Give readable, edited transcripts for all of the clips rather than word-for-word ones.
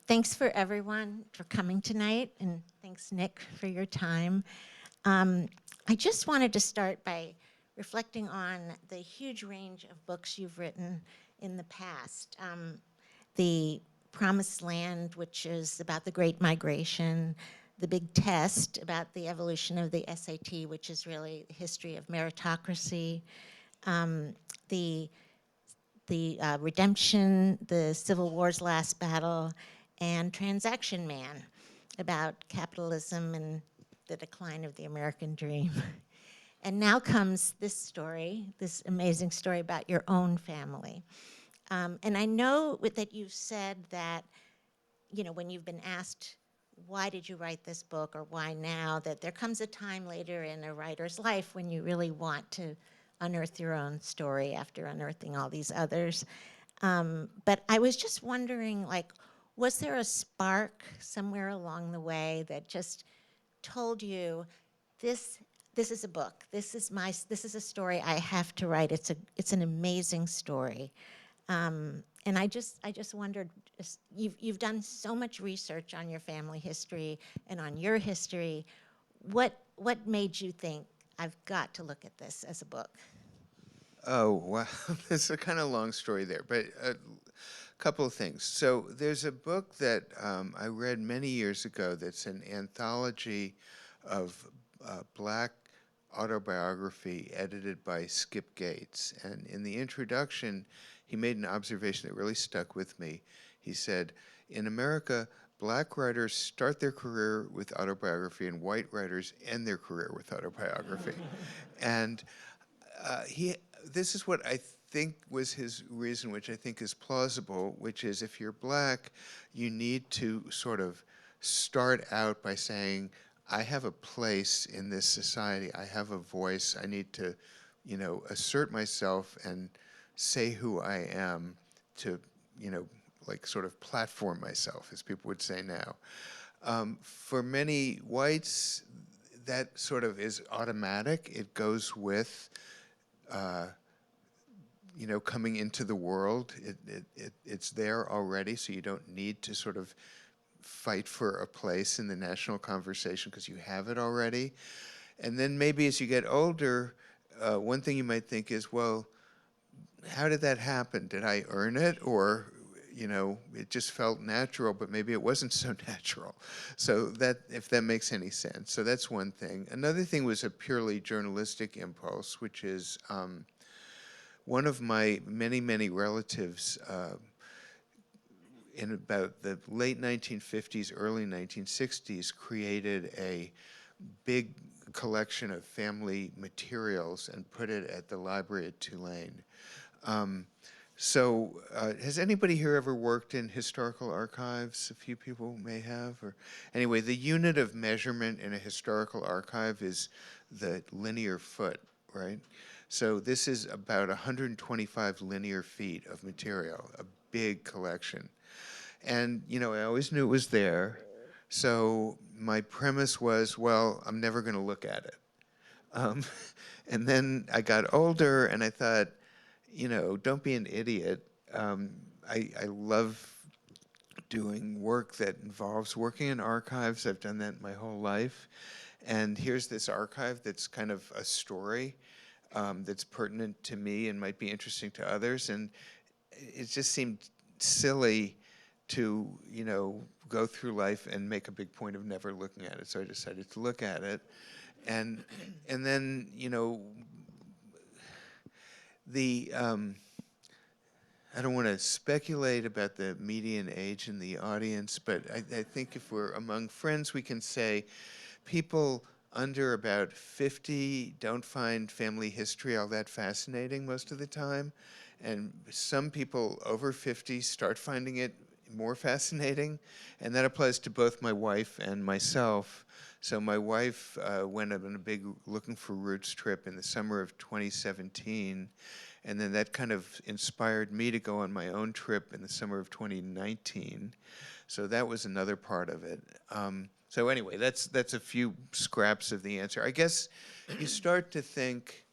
Thanks for everyone for coming tonight, and thanks, Nick, for your time. Um, I just wanted to start by reflecting on the huge range of books you've written in the past. The Promised Land, which is about the Great Migration, The Big Test, about the evolution of the SAT, which is really the history of meritocracy, um, the Redemption, the Civil War's Last Battle, and Transaction Man, about capitalism and the decline of the American dream. And now comes this story, this amazing story about your own family. And I know that you've said that, you know, when you've been asked, why did you write this book or why now, that there comes a time later in a writer's life when you really want to unearth your own story after unearthing all these others. But I was just wondering, like, was there a spark somewhere along the way that just told you, this is a book, this is a story I have to write. It's an amazing story. And I just wondered, you've done so much research on your family history and on your history. What made you think, I've got to look at this as a book? Oh, wow. It's a kind of long story there, but a couple of things. So there's a book that I read many years ago that's an anthology of Black autobiography edited by Skip Gates. And in the introduction, he made an observation that really stuck with me. He said, in America, Black writers start their career with autobiography and white writers end their career with autobiography. And this is what I think was his reason, which I think is plausible, which is if you're Black, you need to sort of start out by saying, I have a place in this society, I have a voice, I need to, you know, assert myself and say who I am to, you know, like sort of platform myself, as people would say now. For many whites, that sort of is automatic. It goes with you know, coming into the world. It's there already, so you don't need to sort of fight for a place in the national conversation because you have it already. And then maybe as you get older, one thing you might think is, well, how did that happen? Did I earn it? Or, you know, it just felt natural, but maybe it wasn't so natural. So that, if that makes any sense. So that's one thing. Another thing was a purely journalistic impulse, which is one of my many, many relatives in about the late 1950s, early 1960s, created a big collection of family materials and put it at the library at Tulane. Has anybody here ever worked in historical archives? A few people may have. Or anyway, the unit of measurement in a historical archive is the linear foot, right? So this is about 125 linear feet of material, a big collection. And, you know, I always knew it was there. So my premise was, well, I'm never going to look at it. And then I got older and I thought, you know, don't be an idiot. I love doing work that involves working in archives. I've done that my whole life. And here's this archive that's kind of a story that's pertinent to me and might be interesting to others. And it just seemed silly to, you know, go through life and make a big point of never looking at it. So I decided to look at it. And then, you know, I don't want to speculate about the median age in the audience, but I think if we're among friends, we can say people under about 50 don't find family history all that fascinating most of the time. And some people over 50 start finding it more fascinating. And that applies to both my wife and myself. So my wife went on a big Looking for Roots trip in the summer of 2017. And then that kind of inspired me to go on my own trip in the summer of 2019. So that was another part of it. So anyway, that's a few scraps of the answer. I guess you start to think,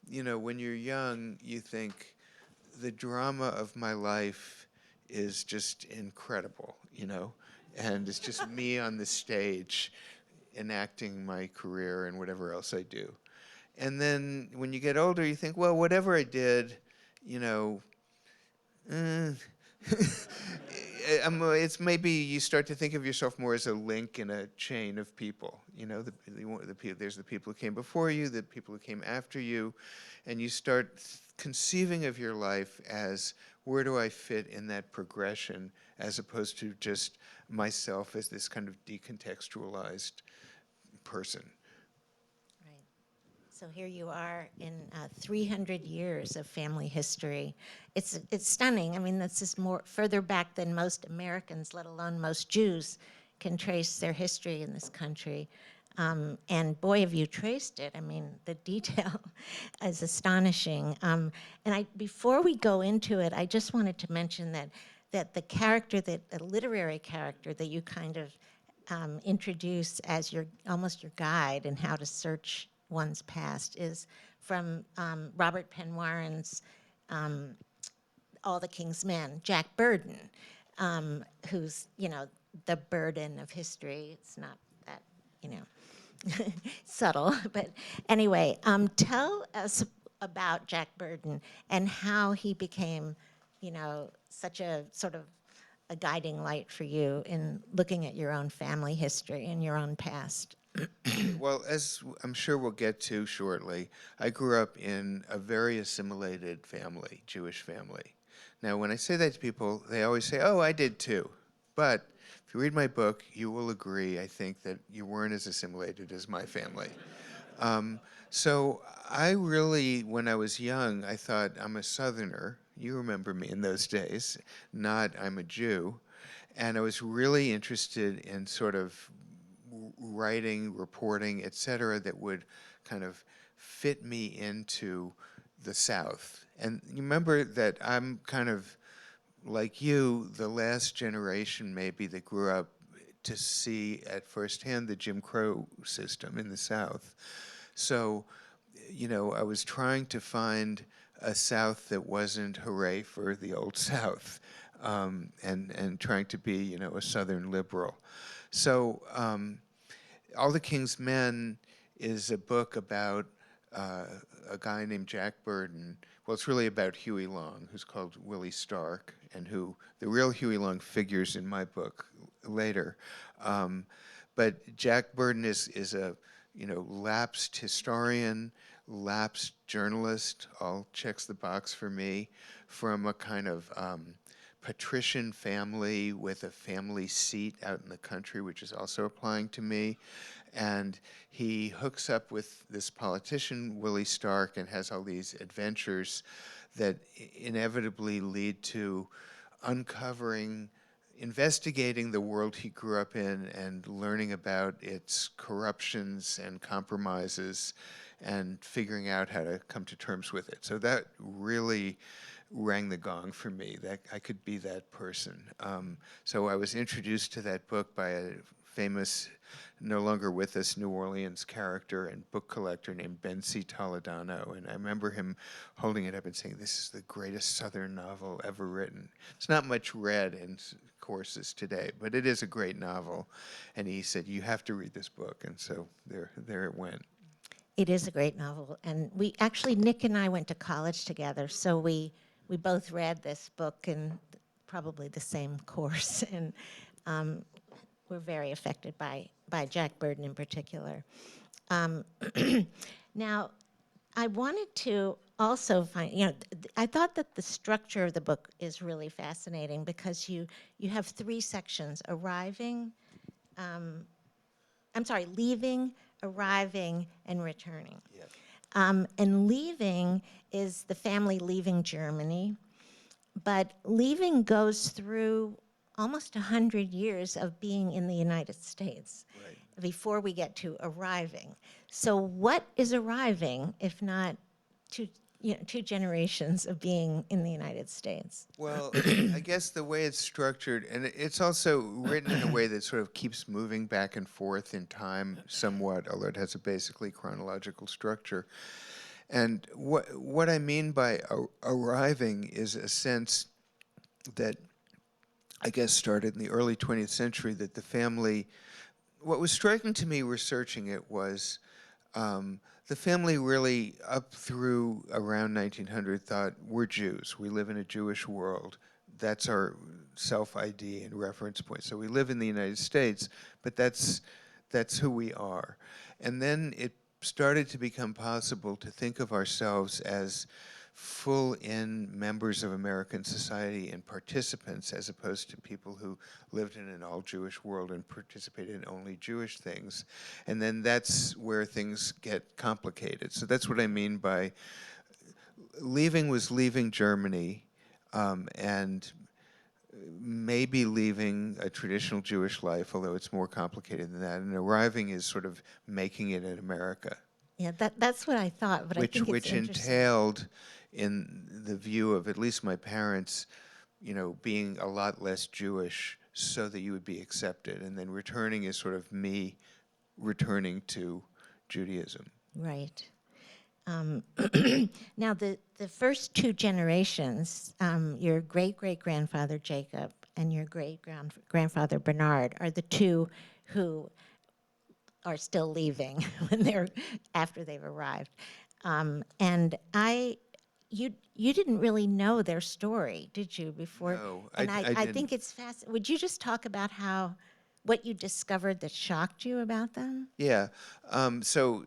you know, when you're young, you think the drama of my life is just incredible, and it's just me on the stage enacting my career and whatever else I do. And then when you get older, you think, well, whatever I did, you know, eh, it's maybe you start to think of yourself more as a link in a chain of people. There's the people who came before you, the people who came after you, and you start conceiving of your life as, where do I fit in that progression, as opposed to just myself as this kind of decontextualized person. Right. So here you are in 300 years of family history. It's stunning. I mean, this is more further back than most Americans, let alone most Jews, can trace their history in this country. And boy, have you traced it. I mean, the detail is astonishing. And before we go into it, I just wanted to mention that the character, a literary character that you kind of introduce as almost your guide in how to search one's past is from Robert Penn Warren's All the King's Men, Jack Burden, who's, the burden of history. It's not that, subtle, but anyway, tell us about Jack Burden and how he became, such a sort of a guiding light for you in looking at your own family history and your own past. Well, as I'm sure we'll get to shortly, I grew up in a very assimilated family, Jewish family. Now, when I say that to people, they always say, oh, I did too. But if you read my book, you will agree, I think, that you weren't as assimilated as my family. So I really, when I was young, I thought, I'm a Southerner. You remember me in those days, not I'm a Jew. And I was really interested in sort of writing, reporting, et cetera, that would kind of fit me into the South. And you remember that I'm kind of like you, the last generation maybe that grew up to see at firsthand the Jim Crow system in the South. So, I was trying to find a South that wasn't hooray for the old South, and trying to be, a Southern liberal. So All the King's Men is a book about a guy named Jack Burden. Well, it's really about Huey Long, who's called Willie Stark, and who the real Huey Long figures in my book later. But Jack Burden is a lapsed historian, lapsed journalist, all checks the box for me, from a kind of patrician family with a family seat out in the country, which is also applying to me. And he hooks up with this politician, Willie Stark, and has all these adventures that inevitably lead to investigating the world he grew up in and learning about its corruptions and compromises and figuring out how to come to terms with it. So that really rang the gong for me, that I could be that person. So I was introduced to that book by a famous, no longer with us, New Orleans character and book collector named Ben C. Toledano. And I remember him holding it up and saying, this is the greatest Southern novel ever written. It's not much read in courses today, but it is a great novel. And he said, you have to read this book. And so there it went. It is a great novel. And Nick and I went to college together, so we both read this book in probably the same course. And we're very affected by Jack Burden in particular. Now, I wanted to also find, I thought that the structure of the book is really fascinating because you have three sections: leaving, arriving, and returning. Yes. And leaving is the family leaving Germany, but leaving goes through almost 100 years of being in the United States. Right. Before we get to arriving. So what is arriving if not two generations of being in the United States? Well, I guess the way it's structured, and it's also written in a way that sort of keeps moving back and forth in time somewhat, although it has a basically chronological structure. And what I mean by arriving is a sense that I guess, started in the early 20th century, that the family, what was striking to me researching it was the family really, up through around 1900, thought we're Jews. We live in a Jewish world. That's our self-ID and reference point. So we live in the United States, but that's who we are. And then it started to become possible to think of ourselves as full-in members of American society and participants, as opposed to people who lived in an all-Jewish world and participated in only Jewish things. And then that's where things get complicated. So that's what I mean by leaving was leaving Germany, and maybe leaving a traditional Jewish life, although it's more complicated than that, and arriving is sort of making it in America. Yeah, that's what I thought, but I think it's Which interesting. entailed, in the view of at least my parents, being a lot less Jewish so that you would be accepted. And then returning is sort of me returning to Judaism. Right. Now, the first two generations, your great-great-grandfather Jacob and your great-grandfather Bernard, are the two who are still leaving after they've arrived. And you didn't really know their story, did you, before? No, And I I didn't. think it's fascinating. Would you just talk about what you discovered that shocked you about them? Yeah. So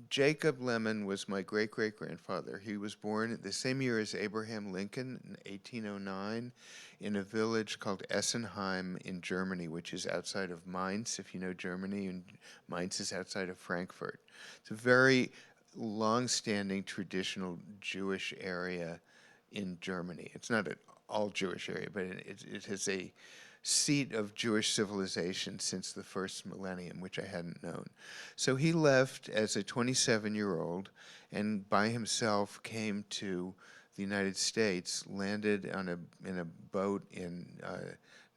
Jacob Lemann was my great-great-grandfather. He was born the same year as Abraham Lincoln in 1809 in a village called Essenheim in Germany, which is outside of Mainz, if you know Germany, and Mainz is outside of Frankfurt. It's a very long-standing traditional Jewish area in Germany. It's not an all-Jewish area, but it has a seat of Jewish civilization since the first millennium, which I hadn't known. So he left as a 27-year-old and by himself came to the United States, landed in a boat in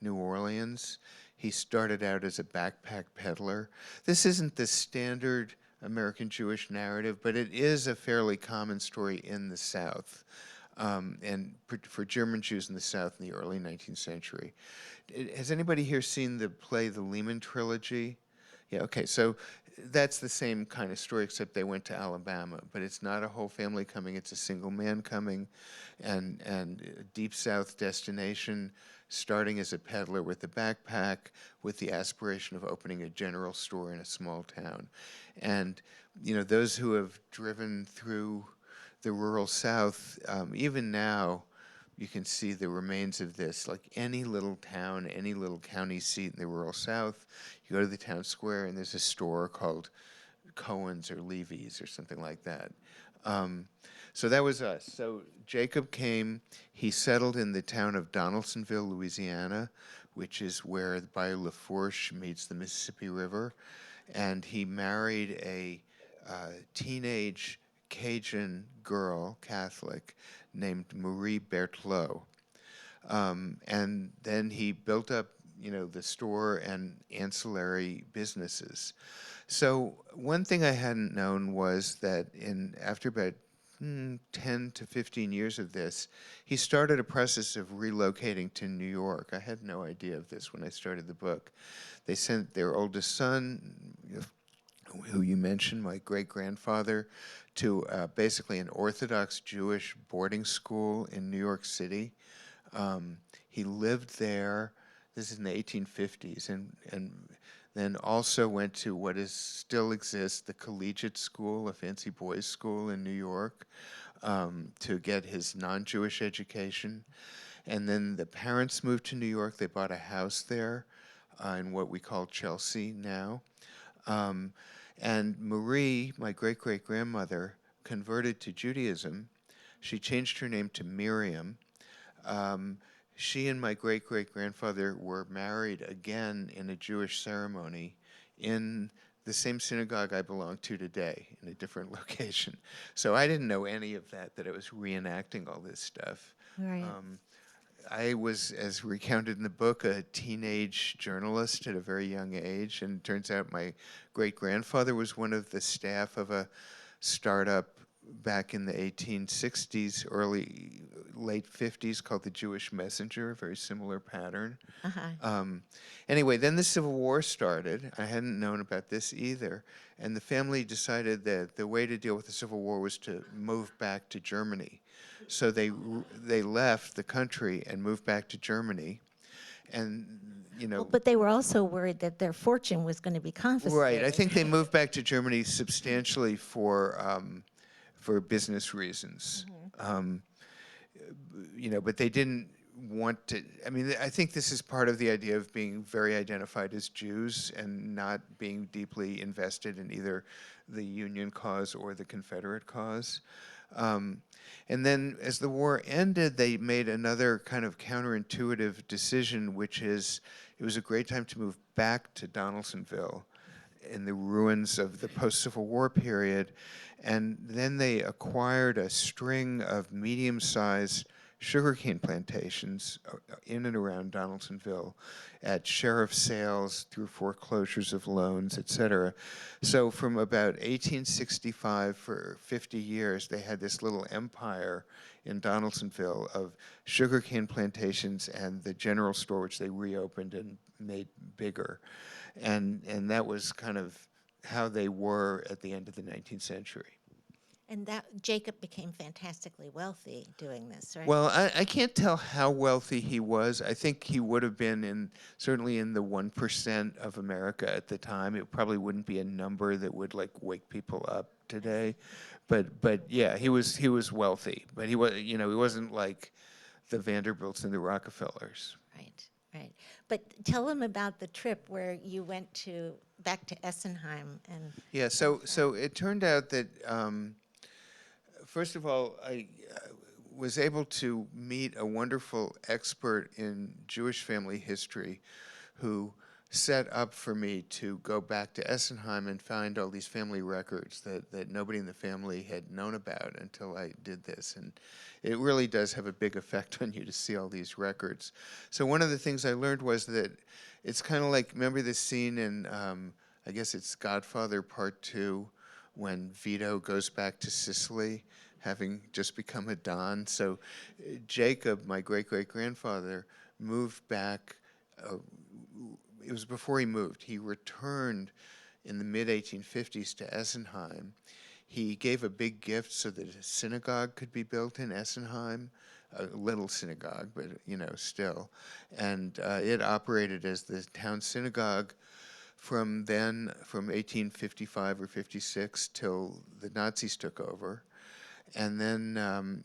New Orleans. He started out as a backpack peddler. This isn't the standard American Jewish narrative, but it is a fairly common story in the South, and for German Jews in the South in the early 19th century. Has anybody here seen the play The Lemann Trilogy? Yeah, okay, so that's the same kind of story, except they went to Alabama, but it's not a whole family coming, it's a single man coming, and a deep South destination, starting as a peddler with a backpack, with the aspiration of opening a general store in a small town. And, those who have driven through the rural South, even now, you can see the remains of this. Like any little town, any little county seat in the rural South, you go to the town square and there's a store called Cohen's or Levy's or something like that. So that was us. So Jacob came, he settled in the town of Donaldsonville, Louisiana, which is where the Bayou Lafourche meets the Mississippi River. And he married a teenage Cajun girl, Catholic, named Marie Berthelot. And then he built up, the store and ancillary businesses. So one thing I hadn't known was that after about 10 to 15 years of this, he started a process of relocating to New York. I had no idea of this when I started the book. They sent their oldest son, who you mentioned, my great-grandfather, to basically an Orthodox Jewish boarding school in New York City. He lived there, this is in the 1850s, and then also went to what still exists, the Collegiate School, a fancy boys' school in New York, to get his non-Jewish education. And then the parents moved to New York. They bought a house there in what we call Chelsea now. And Marie, my great-great-grandmother, converted to Judaism. She changed her name to Miriam. She and my great-great-grandfather were married again in a Jewish ceremony in the same synagogue I belong to today, in a different location. So I didn't know any of that I was reenacting all this stuff. Right. I was, as recounted in the book, a teenage journalist at a very young age, and it turns out my great-grandfather was one of the staff of a startup back in the 1860s, late 50s, called the Jewish Messenger, a very similar pattern. Um, anyway, then the Civil War started. I hadn't known about this either. And the family decided that the way to deal with the Civil War was to move back to Germany. So they left the country and moved back to Germany. And, you know, Well, but they were also worried that their fortune was going to be confiscated. right. I think they moved back to Germany substantially for business reasons. You know, but they didn't want to. I mean, I think this is part of the idea of being very identified as Jews and not being deeply invested in either the Union cause or the Confederate cause. And then as the war ended, they made another kind of counterintuitive decision, which is it was a great time to move back to Donaldsonville in the ruins of the post-Civil War period. And then they acquired a string of medium-sized sugarcane plantations in and around Donaldsonville at sheriff sales, through foreclosures of loans, et cetera. So from about 1865 for 50 years, they had this little empire in Donaldsonville of sugarcane plantations and the general store, which they reopened and made bigger. And that was kind of how they were at the end of the 19th century. And that Jacob became fantastically wealthy doing this, right? Well, I can't tell how wealthy he was. I think he would have been certainly in the 1% of America at the time. It probably wouldn't be a number that would like wake people up today. But yeah, he was wealthy. But he wasn't like the Vanderbilts and the Rockefellers. Right. But tell them about the trip where you went back to Essenheim and. Yeah. So it turned out that. First of all, I was able to meet a wonderful expert in Jewish family history who set up for me to go back to Essenheim and find all these family records that nobody in the family had known about until I did this. And it really does have a big effect on you to see all these records. So one of the things I learned was that it's kind of like, remember the scene in, I guess it's Godfather Part 2, when Vito goes back to Sicily, having just become a Don. So Jacob, my great-great-grandfather, moved back. It was before he moved. He returned in the mid-1850s to Essenheim. He gave a big gift so that a synagogue could be built in Essenheim, a little synagogue, but still. And it operated as the town synagogue from 1855 or 56 till the Nazis took over. And then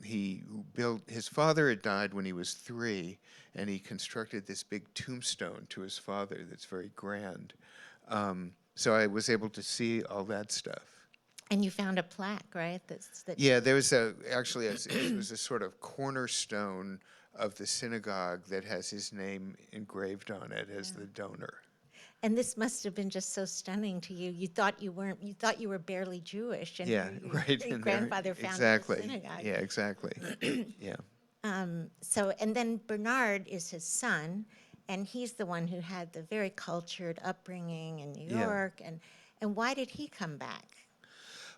his father had died when he was 3, and he constructed this big tombstone to his father that's very grand. So I was able to see all that stuff. And you found a plaque, right? Yeah, there was it was a sort of cornerstone of the synagogue that has his name engraved on it as the donor. And this must have been just so stunning to you. You thought you were barely Jewish, and right. your grandfather found exactly. the synagogue. Yeah, exactly. Yeah. And then Bernard is his son, and he's the one who had the very cultured upbringing in New York. And why did he come back?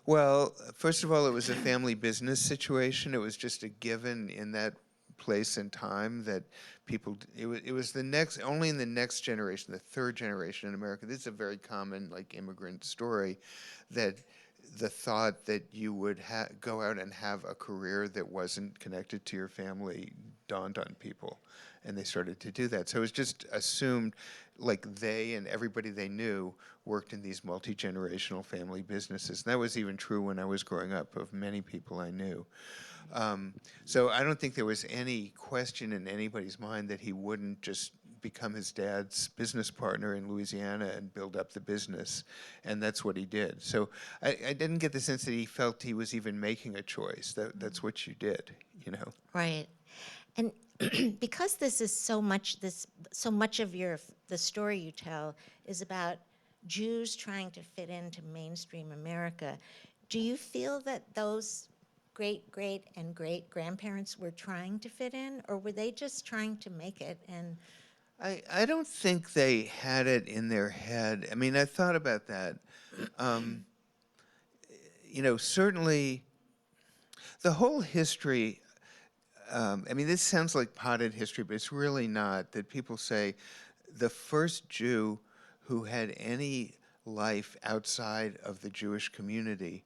Well, first of all, it was a family business situation. It was just a given in that place and time that people. It was only in the next generation, the third generation in America. This is a very common immigrant story, that the thought that you would go out and have a career that wasn't connected to your family dawned on people, and they started to do that. So it was just assumed, they and everybody they knew worked in these multi-generational family businesses. And that was even true when I was growing up, of many people I knew. So I don't think there was any question in anybody's mind that he wouldn't just become his dad's business partner in Louisiana and build up the business, and that's what he did. So I didn't get the sense that he felt he was even making a choice. That's what you did, Right, and because this is so much of the story you tell is about Jews trying to fit into mainstream America. Do you feel that those great and great grandparents were trying to fit in, or were they just trying to make it? And I don't think they had it in their head. I mean, I thought about that. Certainly The whole history, I mean, this sounds like potted history, but it's really not. That people say the first Jew who had any life outside of the Jewish community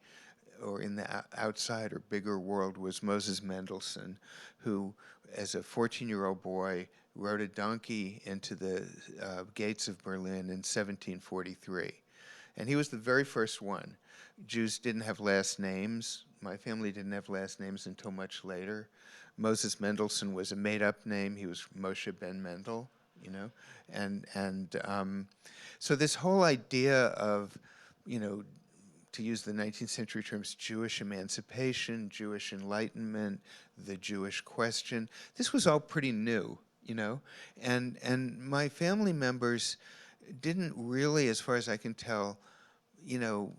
or in the outside or bigger world was Moses Mendelssohn, who, as a 14-year-old boy, rode a donkey into the gates of Berlin in 1743. And he was the very first one. Jews didn't have last names. My family didn't have last names until much later. Moses Mendelssohn was a made-up name. He was Moshe ben Mendel, you know, and so this whole idea of, you know, to use the 19th century terms, Jewish emancipation, Jewish enlightenment, the Jewish question, this was all pretty new, you know, and my family members didn't really, as far as I can tell, you know,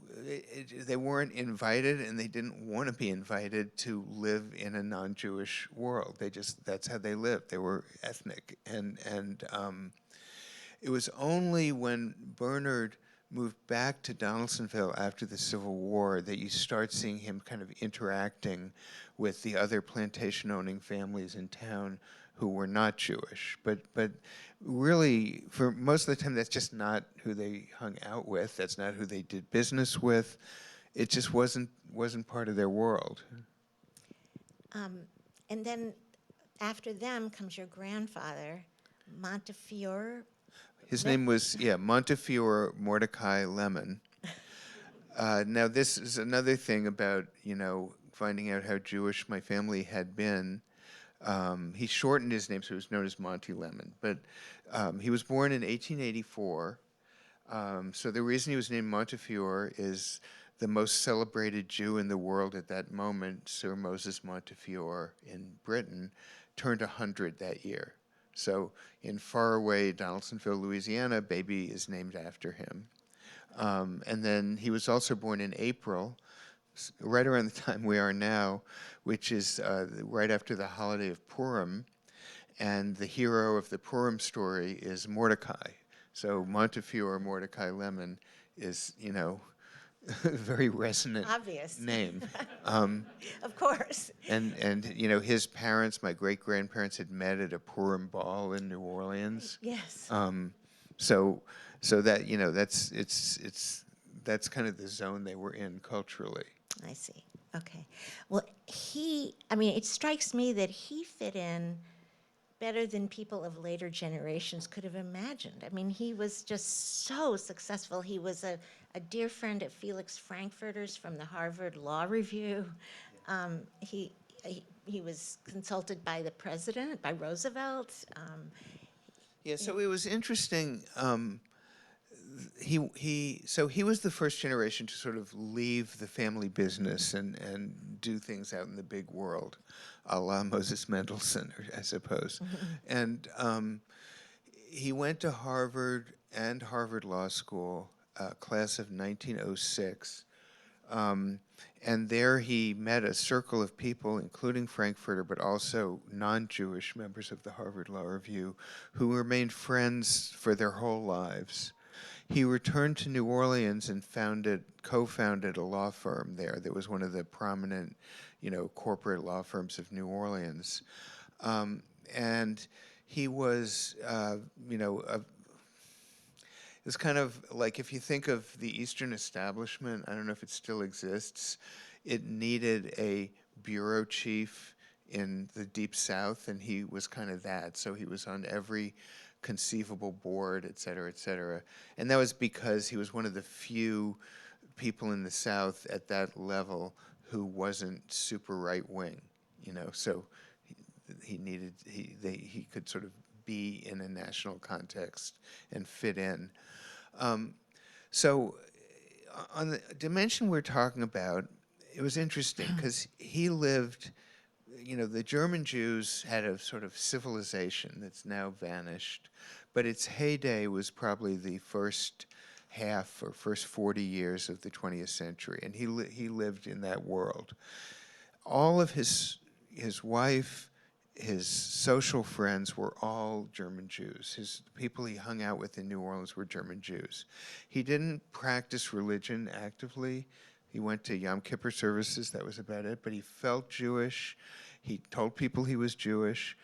they weren't invited and they didn't want to be invited to live in a non-Jewish world. They just, that's how they lived. They were ethnic. And it was only when Bernard moved back to Donaldsonville after the Civil War that you start seeing him kind of interacting with the other plantation-owning families in town who were not Jewish. But really, for most of the time, that's just not who they hung out with. That's not who they did business with. It just wasn't part of their world. And then after them comes your grandfather, Montefiore. His name was, yeah, Montefiore Mordecai Lemann. Now, this is another thing about, you know, finding out how Jewish my family had been. He shortened his name, so he was known as Monty Lemon. But he was born in 1884. So the reason he was named Montefiore is the most celebrated Jew in the world at that moment, Sir Moses Montefiore in Britain, turned 100 that year. So in faraway Donaldsonville, Louisiana, baby is named after him. And then he was also born in April, right around the time we are now, which is right after the holiday of Purim. And the hero of the Purim story is Mordecai. So Montefiore Mordecai Lemann is, you know, a very resonant Obvious. name. Of course. And you know, his parents, my great-grandparents, had met at a Purim ball in New Orleans. Yes. So that, you know, that's kind of the zone they were in culturally. I see. Okay. Well, I mean, it strikes me that he fit in better than people of later generations could have imagined. I mean, he was just so successful. He was a dear friend at Felix Frankfurter's from the Harvard Law Review. He was consulted by the president, by Roosevelt. Yeah, so it was interesting. So he was the first generation to sort of leave the family business and do things out in the big world, a la Moses Mendelssohn, I suppose. And he went to Harvard and Harvard Law School, class of 1906. And there he met a circle of people, including Frankfurter, but also non-Jewish members of the Harvard Law Review, who remained friends for their whole lives. He returned to New Orleans and co-founded a law firm there that was one of the prominent, you know, corporate law firms of New Orleans. And he was, you know, it was kind of like, if you think of the Eastern establishment, I don't know if it still exists, it needed a bureau chief in the Deep South, and he was kind of that. So he was on every conceivable board, et cetera, et cetera. And that was because he was one of the few people in the South at that level who wasn't super right-wing, you know. So he could sort of be in a national context and fit in. So on the dimension we're talking about, it was interesting because he lived, you know, the German Jews had a sort of civilization that's now vanished, but its heyday was probably the first half or first 40 years of the 20th century, and he lived in that world. All of his wife, his social friends were all German Jews. The people he hung out with in New Orleans were German Jews. He didn't practice religion actively. He went to Yom Kippur services, that was about it, but he felt Jewish. He told people he was Jewish.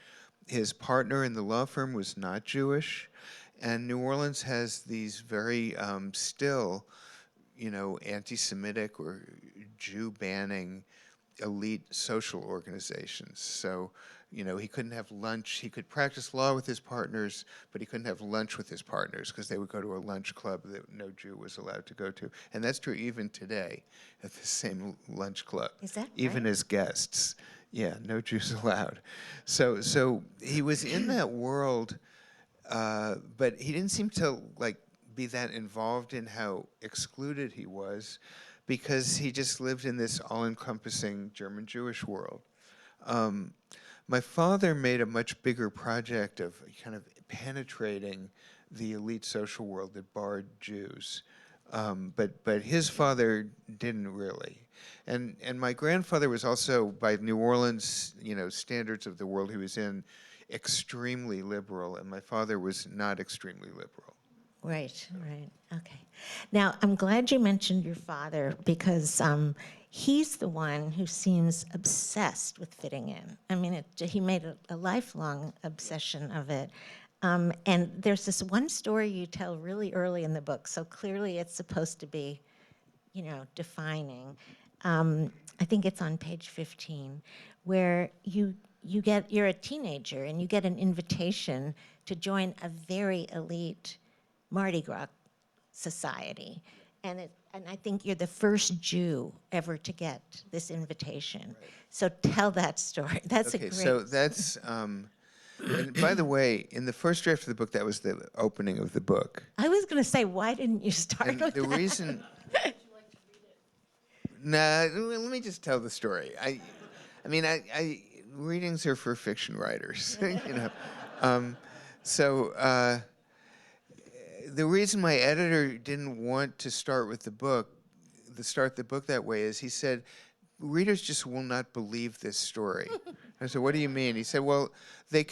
His partner in the law firm was not Jewish. And New Orleans has these very still, anti-Semitic or Jew-banning elite social organizations. So, he couldn't have lunch. He could practice law with his partners, but he couldn't have lunch with his partners because they would go to a lunch club that no Jew was allowed to go to. And that's true even today at the same lunch club. Is that even right? as guests? Yeah, no Jews allowed. So he was in that world, but he didn't seem to be that involved in how excluded he was, because he just lived in this all-encompassing German Jewish world. My father made a much bigger project of kind of penetrating the elite social world that barred Jews. But his father didn't really. And my grandfather was also, by New Orleans, standards of the world he was in, extremely liberal, and my father was not extremely liberal. Right, right. Okay. Now, I'm glad you mentioned your father because he's the one who seems obsessed with fitting in. I mean, he made a lifelong obsession of it. And there's this one story you tell really early in the book, so clearly it's supposed to be, defining. I think it's on page 15, where you're a teenager and you get an invitation to join a very elite Mardi Gras society. And I think you're the first Jew ever to get this invitation. Right. So tell that story. That's a Okay, great. so that's, and by the way, in the first draft of the book, that was the opening of the book. I was going to say, why didn't you start And with the that? reason, nah, let me just tell the story. I mean, readings are for fiction writers, Um, so the reason my editor didn't want to start with the book, start the book that way, is he said, readers just will not believe this story. I said, what do you mean? He said, well, they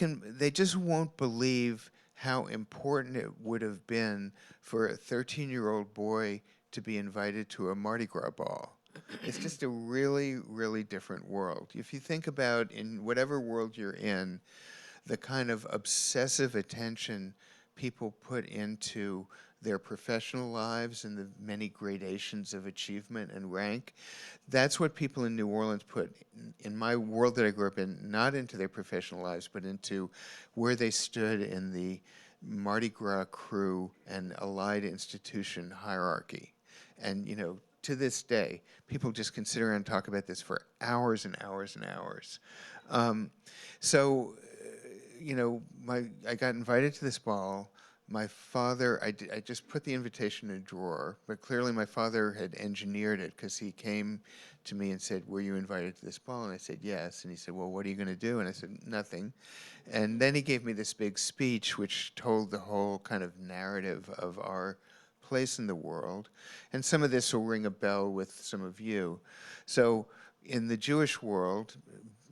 just won't believe how important it would have been for a 13-year-old boy to be invited to a Mardi Gras ball. It's just a really, really different world. If you think about, in whatever world you're in, the kind of obsessive attention people put into their professional lives and the many gradations of achievement and rank, that's what people in New Orleans put, in my world that I grew up in, not into their professional lives, but into where they stood in the Mardi Gras crew and allied institution hierarchy. And, to this day, people just can sit around and talk about this for hours and hours and hours. So, I got invited to this ball. My father, I just put the invitation in a drawer, but clearly my father had engineered it, because he came to me and said, were you invited to this ball? And I said, yes. And he said, well, what are you going to do? And I said, nothing. And then he gave me this big speech, which told the whole kind of narrative of our place in the world. And some of this will ring a bell with some of you. So in the Jewish world,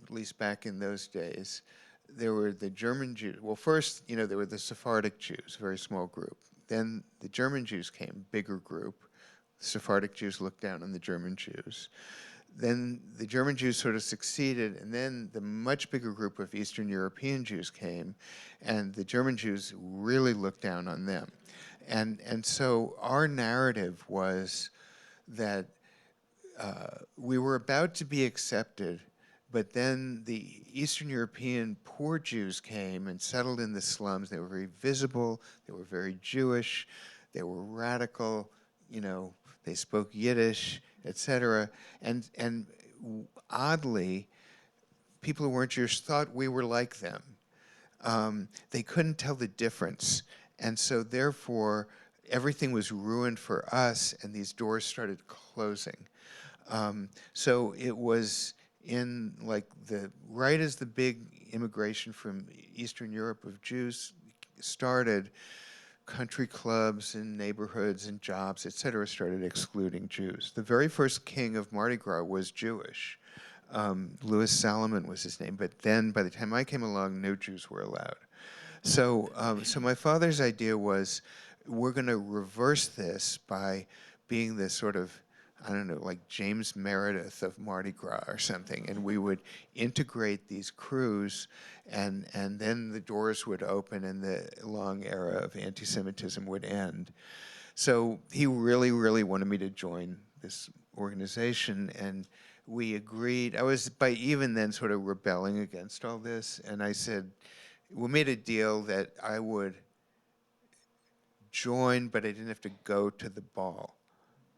at least back in those days, there were the German Jews. Well, first, there were the Sephardic Jews, a very small group. Then the German Jews came, bigger group. The Sephardic Jews looked down on the German Jews. Then the German Jews sort of succeeded, and then the much bigger group of Eastern European Jews came, and the German Jews really looked down on them. And so our narrative was that we were about to be accepted, but then the Eastern European poor Jews came and settled in the slums. They were very visible, they were very Jewish, they were radical, they spoke Yiddish, etc. And oddly, people who weren't Jewish thought we were like them. They couldn't tell the difference. And so therefore, everything was ruined for us, and these doors started closing. So it was in right as the big immigration from Eastern Europe of Jews started, country clubs and neighborhoods and jobs, et cetera, started excluding Jews. The very first king of Mardi Gras was Jewish. Louis Salomon was his name, but then by the time I came along, no Jews were allowed. So my father's idea was, we're going to reverse this by being this sort of, I don't know, like James Meredith of Mardi Gras or something, and we would integrate these crews, and then the doors would open and the long era of anti-Semitism would end. So he really, really wanted me to join this organization, and we agreed. I was, by even then, sort of rebelling against all this, and I said, we made a deal that I would join, but I didn't have to go to the ball.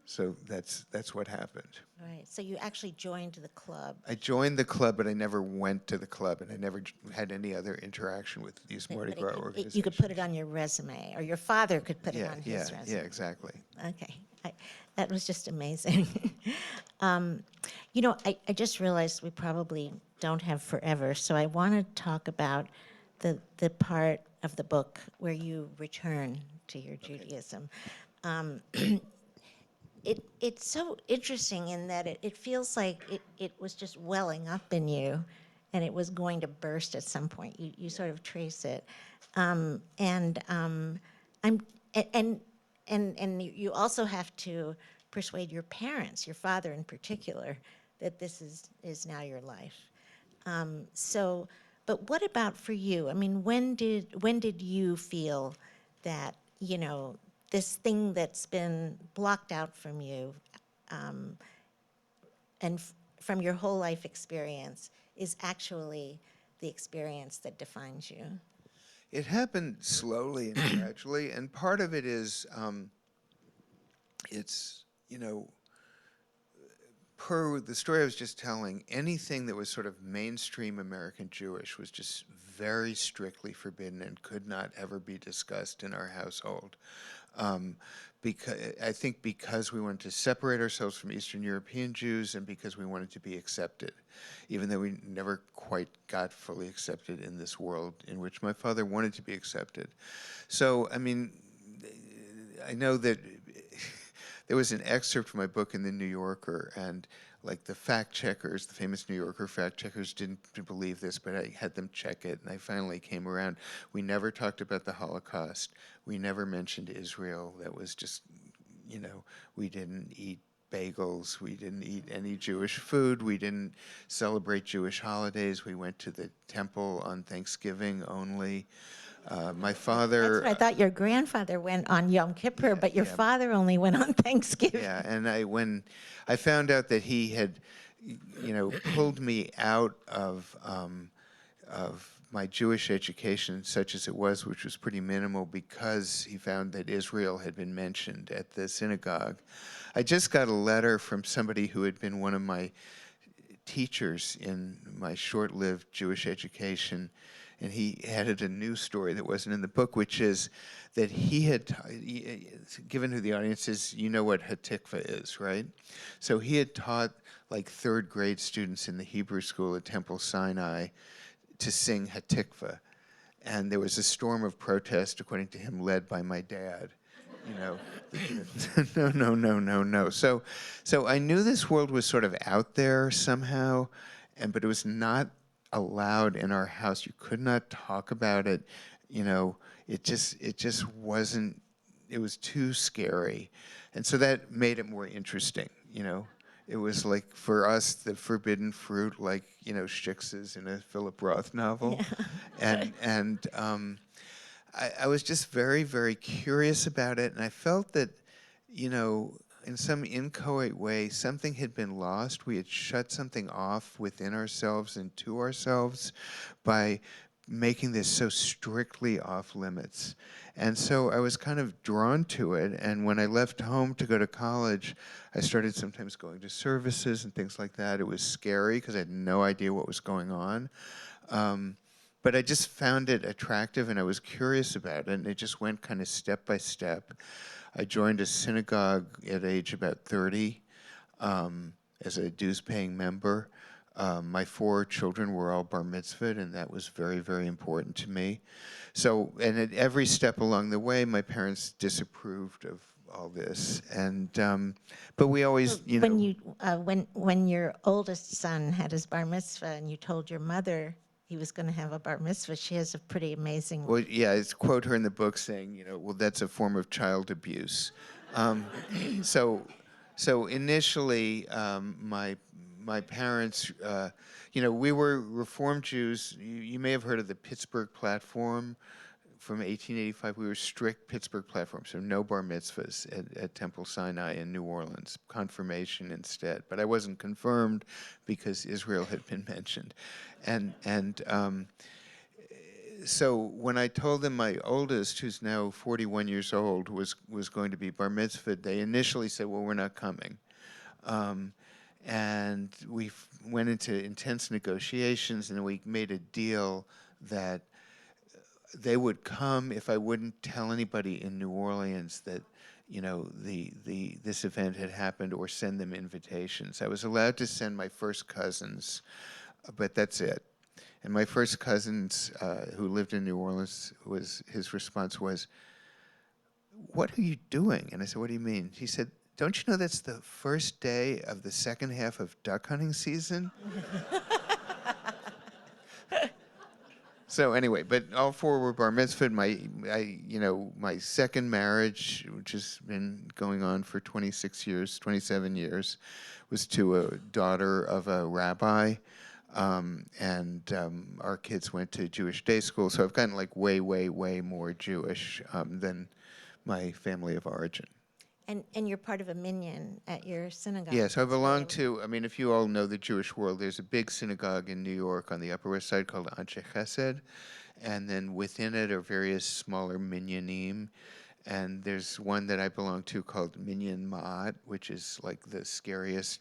So that's what happened. Right. So you actually joined the club. I joined the club, but I never went to the club, and I never had any other interaction with these Mardi Gras organizations. You could put it on your resume, or your father could put it on his resume. Yeah, exactly. Okay. That was just amazing. I just realized we probably don't have forever, so I want to talk about the part of the book where you return to your Judaism. It's so interesting in that it feels like it was just welling up in you, and it was going to burst at some point. You sort of trace it, and you also have to persuade your parents, your father in particular, that this is now your life. But what about for you? I mean, when did you feel that this thing that's been blocked out from you, and from your whole life experience, is actually the experience that defines you? It happened slowly and gradually, and part of it is, it's, per the story I was just telling, anything that was sort of mainstream American Jewish was just very strictly forbidden and could not ever be discussed in our household. I think because we wanted to separate ourselves from Eastern European Jews, and because we wanted to be accepted, even though we never quite got fully accepted in this world in which my father wanted to be accepted. So, I mean, I know that there was an excerpt from my book in the New Yorker, and like the fact checkers, the famous New Yorker fact checkers didn't believe this, but I had them check it, and I finally came around. We never talked about the Holocaust. We never mentioned Israel. That was just, we didn't eat bagels. We didn't eat any Jewish food. We didn't celebrate Jewish holidays. We went to the temple on Thanksgiving only. My father... That's what I thought. Your grandfather went on Yom Kippur, but your father only went on Thanksgiving. Yeah, and when I found out that he had, pulled me out of my Jewish education, such as it was, which was pretty minimal, because he found that Israel had been mentioned at the synagogue. I just got a letter from somebody who had been one of my teachers in my short-lived Jewish education, and he added a new story that wasn't in the book, which is that he had, given who the audience is, you know what Hatikva is, right? So he had taught like third grade students in the Hebrew school at Temple Sinai to sing Hatikva. And there was a storm of protest, according to him, led by my dad. No. So I knew this world was sort of out there somehow, but it was not allowed in our house. You could not talk about it. It just wasn't, it was too scary. And so that made it more interesting, It was like, for us, the forbidden fruit, like, Shikses in a Philip Roth novel. Yeah. And I was just very, very curious about it, and I felt that, in some inchoate way, something had been lost. We had shut something off within ourselves and to ourselves by making this so strictly off limits. And so I was kind of drawn to it, and when I left home to go to college, I started sometimes going to services and things like that. It was scary because I had no idea what was going on. But I just found it attractive, and I was curious about it, and it just went kind of step by step. I joined a synagogue at age about 30 as a dues-paying member. My 4 children were all bar mitzvahed, and that was very, very important to me. So, and at every step along the way, my parents disapproved of all this, and but we always, when your oldest son had his bar mitzvah, and you told your mother he was going to have a bar mitzvah, she has a pretty amazing... Well, yeah, I quote her in the book saying, well, that's a form of child abuse. So So initially, my parents, we were Reformed Jews. You may have heard of the Pittsburgh Platform from 1885. We were strict Pittsburgh Platform, so no bar mitzvahs at Temple Sinai in New Orleans, confirmation instead. But I wasn't confirmed because Israel had been mentioned, and so when I told them my oldest, who's now 41 years old, was going to be bar mitzvahed, they initially said, "Well, we're not coming." Um, and we went into intense negotiations, and we made a deal that they would come if I wouldn't tell anybody in New Orleans that, this event had happened, or send them invitations. I was allowed to send my first cousins, but that's it. And my first cousins, who lived in New Orleans, his response was, "What are you doing?" And I said, "What do you mean?" He said, "Don't you know that's the first day of the second half of duck hunting season?" So anyway, but all four were bar mitzvahed. My second marriage, which has been going on for 26 years, 27 years, was to a daughter of a rabbi. And our kids went to Jewish day school, so I've gotten like way, way, way more Jewish than my family of origin. And you're part of a minyan at your synagogue. Yeah, so I That's belong really to, if you all know the Jewish world, there's a big synagogue in New York on the Upper West Side called Anshe Chesed, and then within it are various smaller minyanim, and there's one that I belong to called Minyan Ma'at, which is like the scariest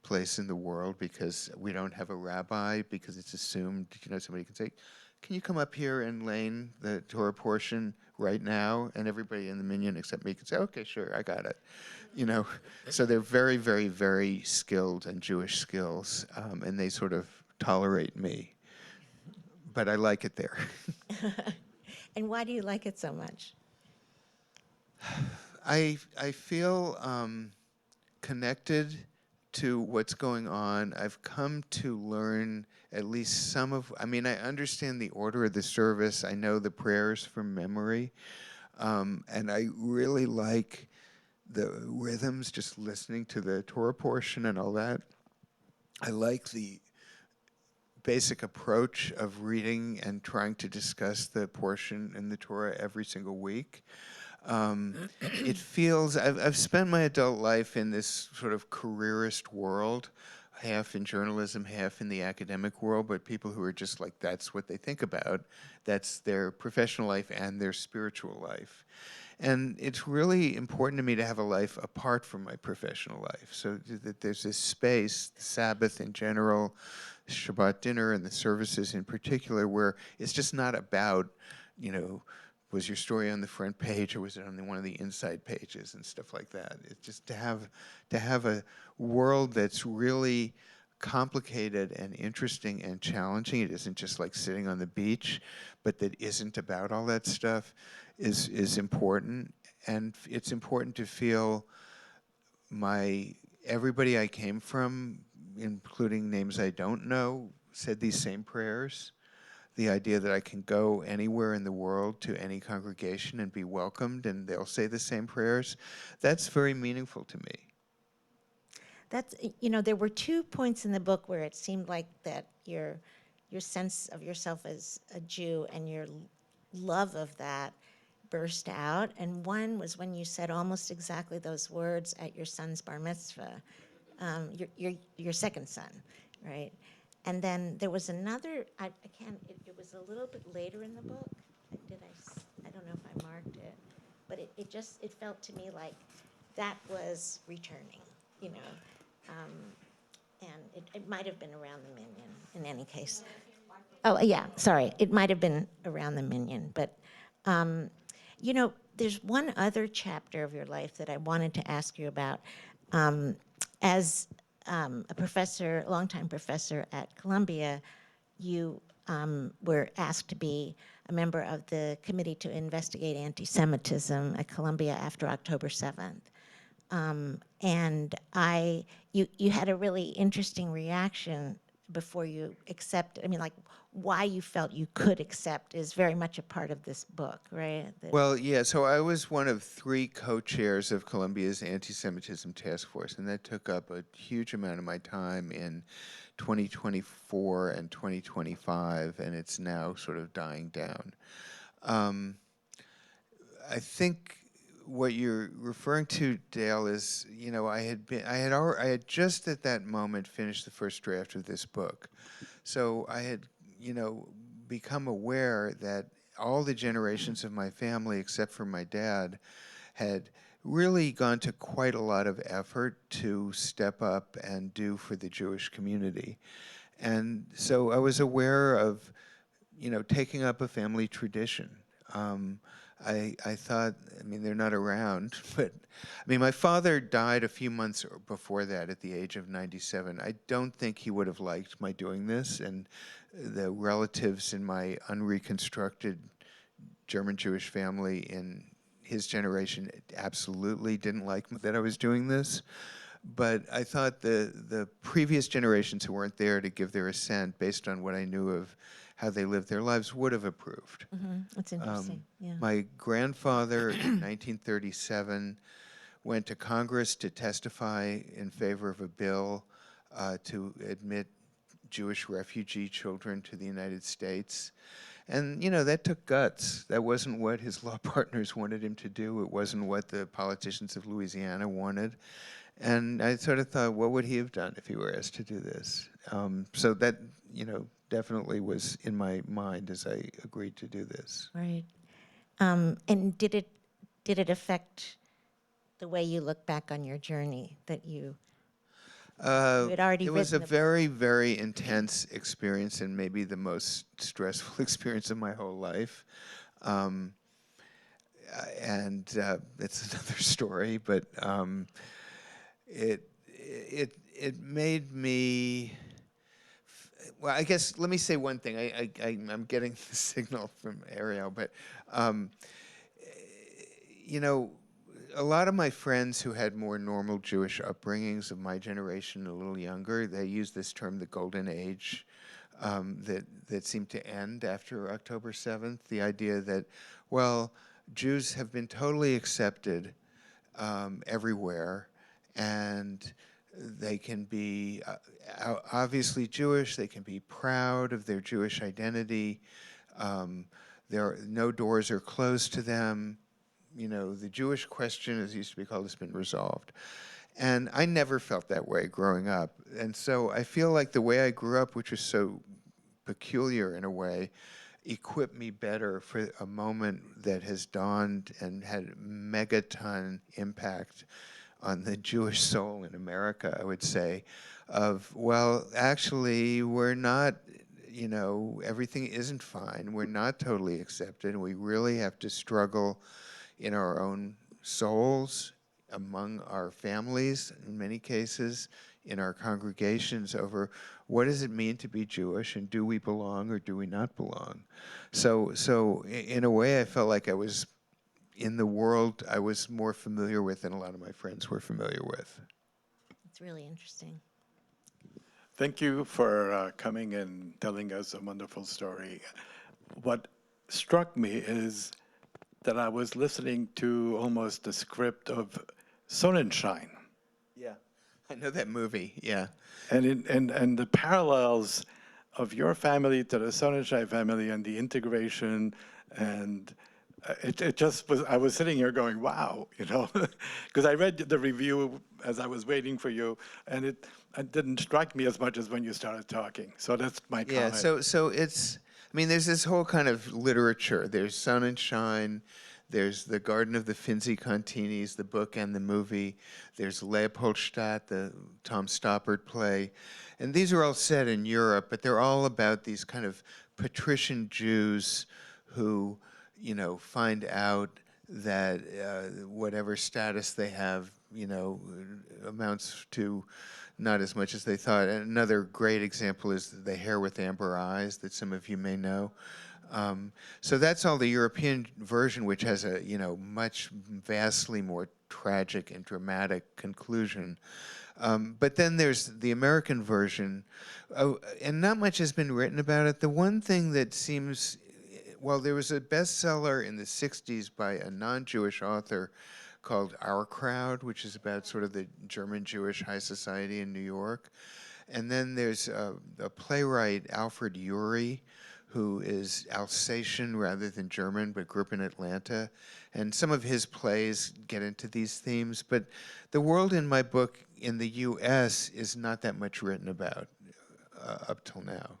place in the world because we don't have a rabbi, because it's assumed, somebody can say, "Can you come up here and lane the Torah portion right now?" And everybody in the minyan except me can say, "Okay, sure, I got it." So they're very, very, very skilled and Jewish skills, and they sort of tolerate me. But I like it there. And why do you like it so much? I feel connected to what's going on. I've come to learn at least some of, I understand the order of the service. I know the prayers from memory. And I really like the rhythms, just listening to the Torah portion and all that. I like the basic approach of reading and trying to discuss the portion in the Torah every single week. It feels, I've spent my adult life in this sort of careerist world, half in journalism, half in the academic world, but people who are just like, that's what they think about. That's their professional life and their spiritual life. And it's really important to me to have a life apart from my professional life, so that there's this space, Sabbath in general, Shabbat dinner, and the services in particular, where it's just not about, was your story on the front page or was it on one of the inside pages and stuff like that. It's just to have a world that's really complicated and interesting and challenging. It isn't just like sitting on the beach, but that isn't about all that stuff is important. And it's important to feel everybody I came from, including names I don't know, said these same prayers. The idea that I can go anywhere in the world to any congregation and be welcomed and they'll say the same prayers, that's very meaningful to me. That's, there were 2 points in the book where it seemed like that your sense of yourself as a Jew and your love of that burst out. And one was when you said almost exactly those words at your son's bar mitzvah, your second son, right? And then there was another, I can't, it was a little bit later in the book. I don't know if I marked it, but it felt to me like that was returning, and it might have been around the minyan in any case. Oh, yeah, sorry, it might have been around the minyan, but there's one other chapter of your life that I wanted to ask you about. As a professor, longtime professor at Columbia, you were asked to be a member of the committee to investigate antisemitism at Columbia after October 7th. And you had a really interesting reaction before you accepted. why you felt you could accept is very much a part of this book, right? Well, yeah, so I was one of 3 co-chairs of Columbia's anti-Semitism task force, and that took up a huge amount of my time in 2024 and 2025, and it's now sort of dying down. Um, I think what you're referring to, Dale, is, you know, I had just at that moment finished the first draft of this book. So I had, you know, become aware that all the generations of my family, except for my dad, had really gone to quite a lot of effort to step up and do for the Jewish community. And so I was aware of, you know, taking up a family tradition. I thought, I mean, they're not around, but I mean, my father died a few months before that at the age of 97. I don't think he would have liked my doing this, and the relatives in my unreconstructed German Jewish family in his generation absolutely didn't like that I was doing this. But I thought the previous generations who weren't there to give their assent based on what I knew of how they lived their lives would have approved. That's interesting. Yeah. My grandfather in 1937 went to Congress to testify in favor of a bill to admit Jewish refugee children to the United States. And, you know, that took guts. That wasn't what his law partners wanted him to do. It wasn't what the politicians of Louisiana wanted. And I sort of thought, what would he have done if he were asked to do this? So that, you know, definitely was in my mind as I agreed to do this. Right. And did it affect the way you look back on your journey that you had already It was a written? very, very intense experience and maybe the most stressful experience of my whole life. And it's another story, but it made me. Well, I guess let me say one thing. I'm getting the signal from Ariel, but you know, a lot of my friends who had more normal Jewish upbringings of my generation, a little younger, they use this term, the golden age, that seemed to end after October 7th. The idea that, well, Jews have been totally accepted everywhere, and they can be obviously Jewish. They can be proud of their Jewish identity. No doors are closed to them. You know, the Jewish question, as it used to be called, has been resolved. And I never felt that way growing up. And so I feel like the way I grew up, which was so peculiar in a way, equipped me better for a moment that has dawned and had megaton impact on the Jewish soul in America, I would say, of, well, actually, we're not, you know, everything isn't fine. We're not totally accepted. We really have to struggle in our own souls, among our families, in many cases, in our congregations, over what does it mean to be Jewish, and do we belong or do we not belong? So in a way, I felt like I was in the world I was more familiar with than a lot of my friends were familiar with. It's really interesting. Thank you for coming and telling us a wonderful story. What struck me is that I was listening to almost a script of Sonnenschein. Yeah, I know that movie, yeah. And the parallels of your family to the Sonnenschein family and the integration, and it just was, I was sitting here going, wow, you know, because I read the review as I was waiting for you, and it didn't strike me as much as when you started talking. So that's my comment. Yeah, so it's, I mean, there's this whole kind of literature. There's Sonnenschein, there's The Garden of the Finzi Continis, the book and the movie. There's Leopoldstadt, the Tom Stoppard play. And these are all set in Europe, but they're all about these kind of patrician Jews who, you know, find out that whatever status they have, you know, amounts to not as much as they thought. And another great example is The Hare with Amber Eyes that some of you may know. So that's all the European version, which has a, you know, much vastly more tragic and dramatic conclusion. But then there's the American version, and not much has been written about it. The one thing that seems, well, there was a bestseller in the 60s by a non-Jewish author called Our Crowd, which is about sort of the German Jewish high society in New York. And then there's a playwright, Alfred Urey, who is Alsatian rather than German, but grew up in Atlanta. And some of his plays get into these themes. But the world in my book in the US is not that much written about up till now.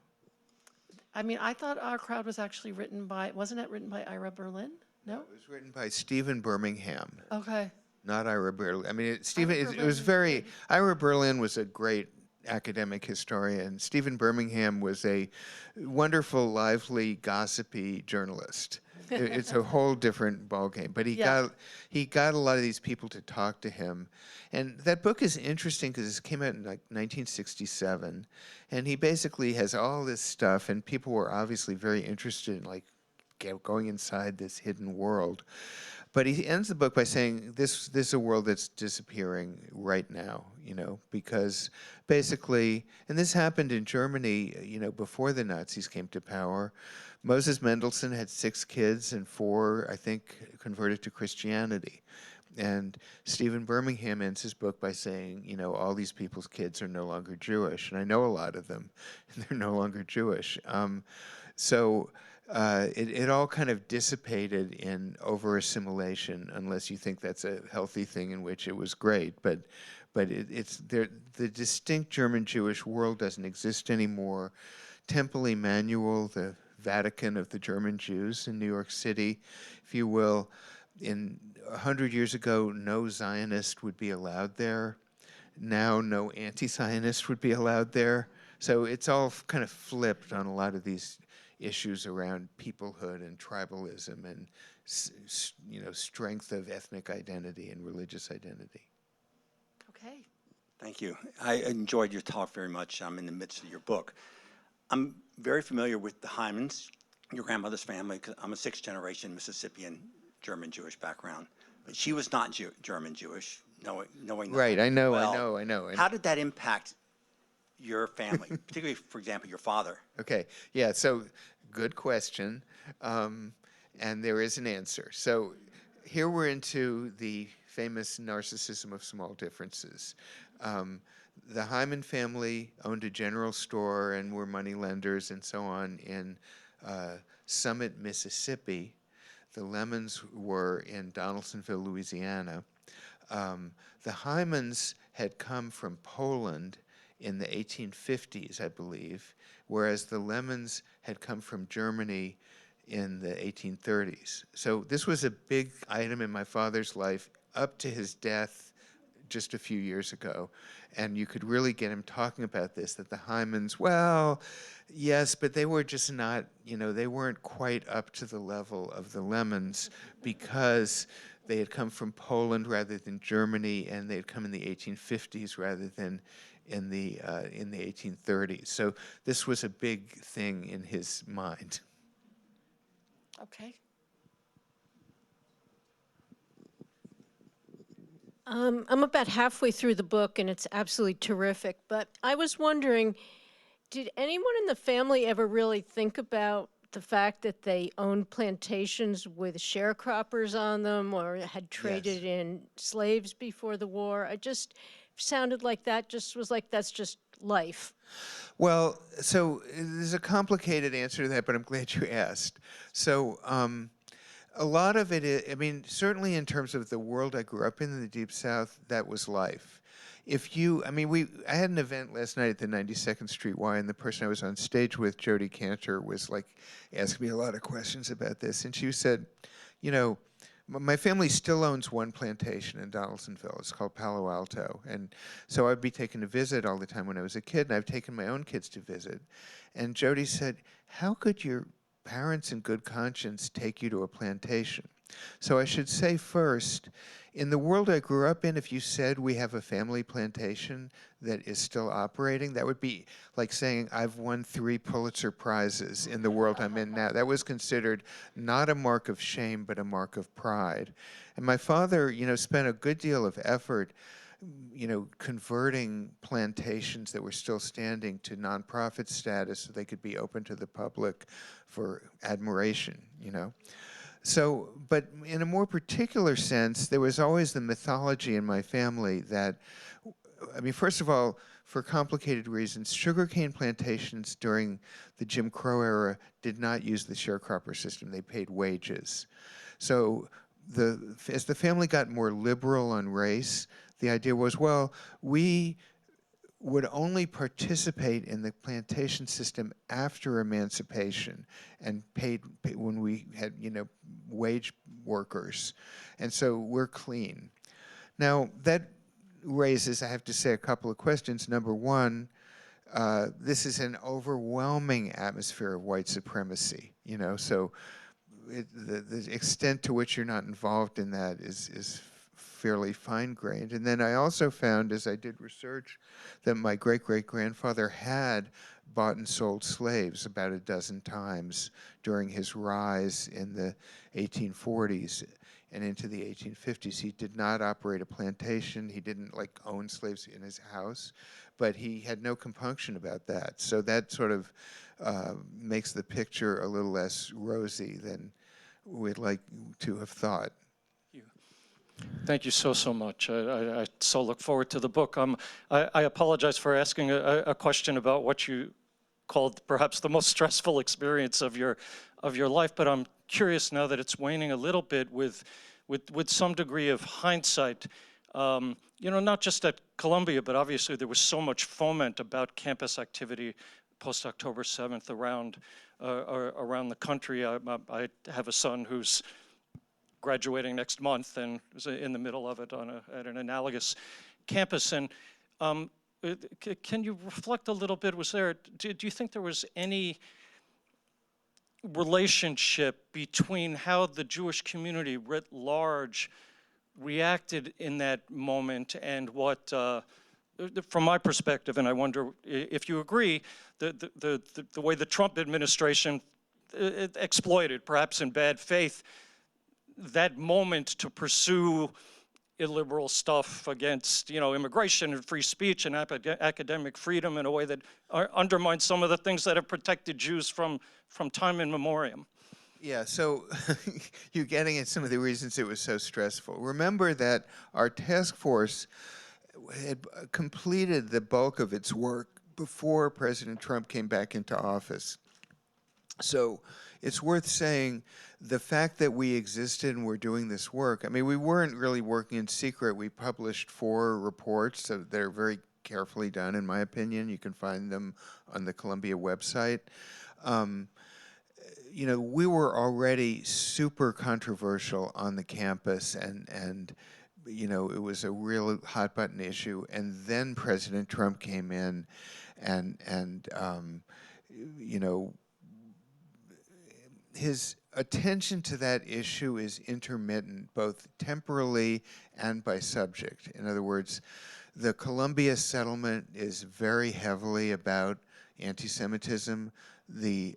I mean, I thought Our Crowd was actually written by, wasn't it written by Ira Berlin? No? It was written by Stephen Birmingham, Okay. not Ira Berlin. I mean, Ira it was Berlin, very, Ira Berlin was a great academic historian. Stephen Birmingham was a wonderful, lively, gossipy journalist. It's a whole different ballgame. But he got a lot of these people to talk to him. And that book is interesting because it came out in like 1967. And he basically has all this stuff, and people were obviously very interested in like going inside this hidden world. But he ends the book by saying this is a world that's disappearing right now, you know, because basically, and this happened in Germany, you know, before the Nazis came to power. Moses Mendelssohn had 6 kids, and 4, I think, converted to Christianity. And Stephen Birmingham ends his book by saying, you know, all these people's kids are no longer Jewish, and I know a lot of them, and they're no longer Jewish. It all kind of dissipated in over-assimilation, unless you think that's a healthy thing, in which it was great. But it's there. The distinct German Jewish world doesn't exist anymore. Temple Emanuel, the Vatican of the German Jews in New York City, if you will, 100 years ago, no Zionist would be allowed there. Now, no anti-Zionist would be allowed there. So it's all kind of flipped on a lot of these issues around peoplehood and tribalism and, you know, strength of ethnic identity and religious identity. Okay. Thank you. I enjoyed your talk very much. I'm in the midst of your book. I'm very familiar with the Hymans, your grandmother's family, because I'm a 6th-generation Mississippian German Jewish background. But she was not German Jewish, knowing that. Right, I know. How did that impact your family, particularly, for example, your father? Okay, yeah, so good question, and there is an answer. So here we're into the famous narcissism of small differences. The Hyman family owned a general store and were money lenders and so on in Summit, Mississippi. The Lemanns were in Donaldsonville, Louisiana. The Hymans had come from Poland in the 1850s, I believe, whereas the Lemanns had come from Germany in the 1830s. So this was a big item in my father's life up to his death just a few years ago. And you could really get him talking about this, that the Hymans, well, yes, but they were just not, you know, they weren't quite up to the level of the Lemanns because they had come from Poland rather than Germany, and they had come in the 1850s rather than in the 1830s. So this was a big thing in his mind. Okay. I'm about halfway through the book, and it's absolutely terrific. But I was wondering, did anyone in the family ever really think about the fact that they owned plantations with sharecroppers on them, or had traded in slaves before the war? It just sounded like that just was like, that's just life. Well, so there's a complicated answer to that, but I'm glad you asked. So a lot of it is, I mean, certainly in terms of the world I grew up in the Deep South, that was life. I had an event last night at the 92nd Street Y, and the person I was on stage with, Jody Cantor, was like asking me a lot of questions about this. And she said, you know, my family still owns one plantation in Donaldsonville. It's called Palo Alto. And so I'd be taken to visit all the time when I was a kid, and I've taken my own kids to visit. And Jody said, how could your parents in good conscience take you to a plantation? So I should say first, in the world I grew up in, if you said we have a family plantation that is still operating, that would be like saying I've won 3 Pulitzer Prizes in the world I'm in now. That was considered not a mark of shame, but a mark of pride. And my father, spent a good deal of effort, converting plantations that were still standing to nonprofit status so they could be open to the public for admiration, So, but in a more particular sense, there was always the mythology in my family that, first of all, for complicated reasons, sugarcane plantations during the Jim Crow era did not use the sharecropper system. They paid wages. So as the family got more liberal on race, the idea was, well, we would only participate in the plantation system after emancipation and paid when we had, wage workers. And so we're clean. Now, that raises, I have to say, a couple of questions. Number one, this is an overwhelming atmosphere of white supremacy, so the extent to which you're not involved in that is fairly fine-grained. And then I also found, as I did research, that my great-great-grandfather had bought and sold slaves about a dozen times during his rise in the 1840s and into the 1850s. He did not operate a plantation. He didn't own slaves in his house, but he had no compunction about that. So that sort of makes the picture a little less rosy than we'd like to have thought. Thank you so much. I so look forward to the book. I apologize for asking a question about what you called perhaps the most stressful experience of your life, but I'm curious now that it's waning a little bit with some degree of hindsight. Not just at Columbia, but obviously there was so much foment about campus activity post-October 7th around the country. I have a son who's graduating next month and was in the middle of it at an analogous campus. And can you reflect a little bit? Do you think there was any relationship between how the Jewish community writ large reacted in that moment and what, from my perspective, and I wonder if you agree, the way the Trump administration exploited, perhaps in bad faith, that moment to pursue illiberal stuff against, immigration and free speech and academic freedom in a way that undermines some of the things that have protected Jews from time immemorial. Yeah, so you're getting at some of the reasons it was so stressful. Remember that our task force had completed the bulk of its work before President Trump came back into office. So it's worth saying the fact that we existed and were doing this work, we weren't really working in secret. We published 4 reports that are very carefully done, in my opinion. You can find them on the Columbia website. We were already super controversial on the campus, and it was a real hot button issue. And then President Trump came in, and his attention to that issue is intermittent, both temporally and by subject. In other words, the Columbia settlement is very heavily about anti-Semitism. The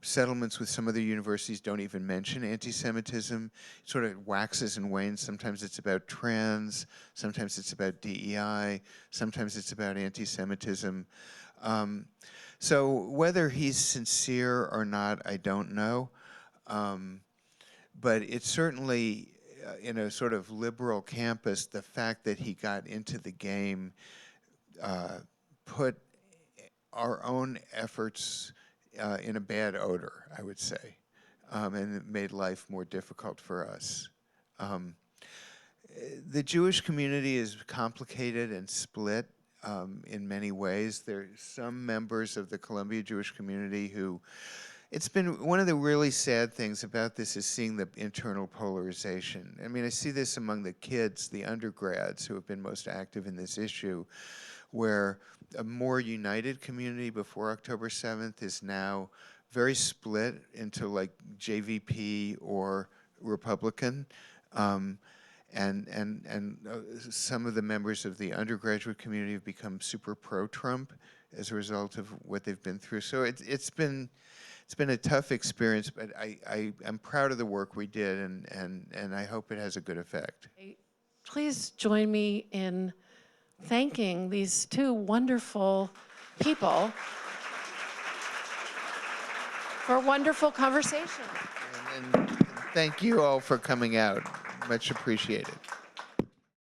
settlements with some other universities don't even mention anti-Semitism. It sort of waxes and wanes. Sometimes it's about trans, sometimes it's about DEI, sometimes it's about anti-Semitism. So whether he's sincere or not, I don't know. But it's certainly, in a sort of liberal campus, the fact that he got into the game put our own efforts in a bad odor, I would say, and it made life more difficult for us. The Jewish community is complicated and split in many ways. There are some members of the Columbia Jewish community who, it's been one of the really sad things about this is seeing the internal polarization. I see this among the kids, the undergrads who have been most active in this issue, where a more united community before October 7th is now very split into JVP or Republican. some of the members of the undergraduate community have become super pro-Trump as a result of what they've been through. So it's been a tough experience, but I'm proud of the work we did, and I hope it has a good effect. Please join me in thanking these two wonderful people for a wonderful conversation. And thank you all for coming out. Much appreciated.